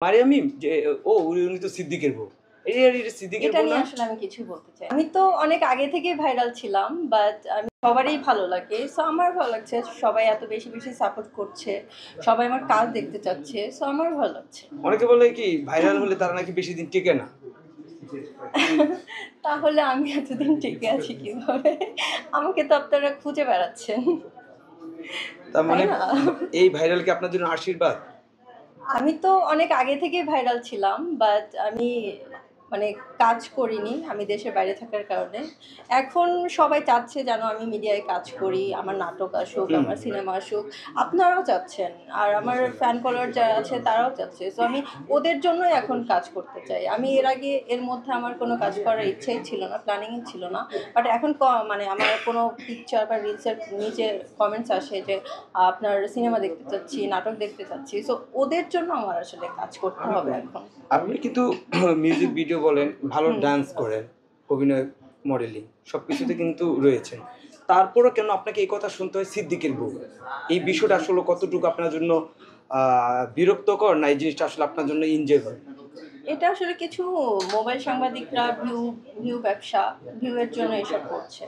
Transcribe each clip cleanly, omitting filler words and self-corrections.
মারিয়াম মিম যে উনি তো সিদ্দিকের বউ। এটা সিদ্দিকের এটা বউ নিয়ে না? আসলে আমি কিছু বলতে চাই। আমি তো অনেক আগে থেকেই ভাইরাল ছিলাম, বাট সবারই ভালো লাগে। সো আমার ভালো লাগছে, সবাই এত বেশি বেশি সাপোর্ট করছে, সবাই আমার কাজ দেখতে চাচ্ছে, সো আমার ভালো লাগছে। অনেকে বলে কি ভাইরাল হলে তারা নাকি বেশি দিন টিকে না। তাহলে আমি এতদিন টিকে আছি কিভাবে? আমাকে তো আপনারা খুঁজে বেড়াচ্ছেন, তার তাই মানে না? এই ভাইরাল কি আপনার জন্য আশীর্বাদ? আমি তো অনেক আগে থেকেই ভাইরাল ছিলাম, বাট আমি মানে কাজ করিনি আমি দেশের বাইরে থাকার কারণে। এখন সবাই চাচ্ছে যেন আমি মিডিয়ায় কাজ করি, আমার নাটক আসুক, হুম। আমার সিনেমা আসুক। আপনারাও চাচ্ছেন, আর আমার ফ্যান ফলোয়ার যারা আছে তারাও চাচ্ছে। সো আমি ওদের জন্যই এখন কাজ করতে চাই। আমি এর মধ্যে আমার কোনো কাজ করার ইচ্ছাই ছিল না, প্ল্যানিংই ছিল না। বাট এখন মানে আমার কোনো পিকচার বা রিলসের নিচে কমেন্টস আসে যে আপনার সিনেমা দেখতে চাচ্ছি, নাটক দেখতে চাচ্ছি। সো ওদের জন্য আমার আসলে কাজ করতে হবে এখন। আপনি কিন্তু মিউজিক ভিডিও বলেন, ভালো হুম। ডান্স করেন, অভিনয়, মডেলিং সবকিছুতে কিন্তু রয়েছেন। তারপরও কেন আপনাকে এই কথা শুনতে হয় সিদ্দিকের বউ? এই বিষয়টা আসলে কতটুকু আপনার জন্য বিরক্তকর, না এই জিনিসটা আসলে আপনার জন্য এনজয়েবল? এটা আসলে কিছু মোবাইল সাংবাদিকরা ভিউ ব্যবসা, ভিউ এর জন্য এসব করছে।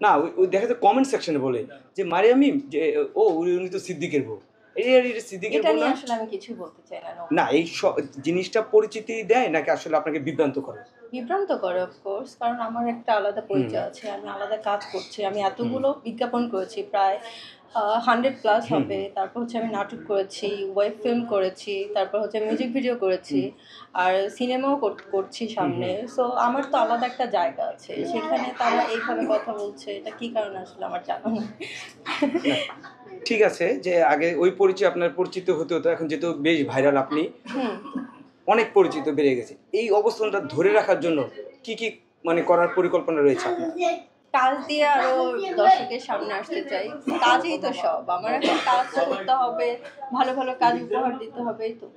না, ওই দেখা যায় কমেন্ট সেকশনে বলে যে মারিয়া মিম যে উনি তো সিদ্দিকের বউ। এটা সিদ্দিকের এটা বউ নিয়ে না? আসলে আমি কিছু বলতে চাই না। না, এই জিনিসটা পরিচিতি দেয় নাকি আসলে আপনাকে বিভ্রান্ত করে? বিভ্রান্ত করে অফকোর্স, কারণ আমার একটা আলাদা হুম, পরিচয় আছে, আমি আলাদা কাজ করছি। আমি হুম, এতগুলো বিজ্ঞাপন করেছি, প্রায় 100+ হুম। হবে। তারপর হচ্ছে আমি নাটক করেছি, ওয়েব ফিল্ম করেছি, তারপর হচ্ছে মিউজিক ভিডিও করেছি, আর সিনেমাও করছি হুম, সামনে। হুম। সো আমার তো আলাদা একটা জায়গা আছে, সেখানে তারা এইভাবে কথা বলছে, এটা কী কারণে আসলে আমার জানা নেই। না, ঠিক আছে যে আগে ওই পরিচয় আপনার পরিচিত হতে হতো, এখন যেহেতু বেশ ভাইরাল আপনি, হুম। অনেক পরিচিত বেড়ে গেছে। এই অবস্থানটা ধরে রাখার জন্য কি মানে করার পরিকল্পনা রয়েছে আপনার? কাজ দিয়ে আরো দর্শকের সামনে আসতে চাই। কাজই তো সব। আমার এখন কাজ করতে হবে, ভালো ভালো কাজ উপহার দিতে হবে, এই তো।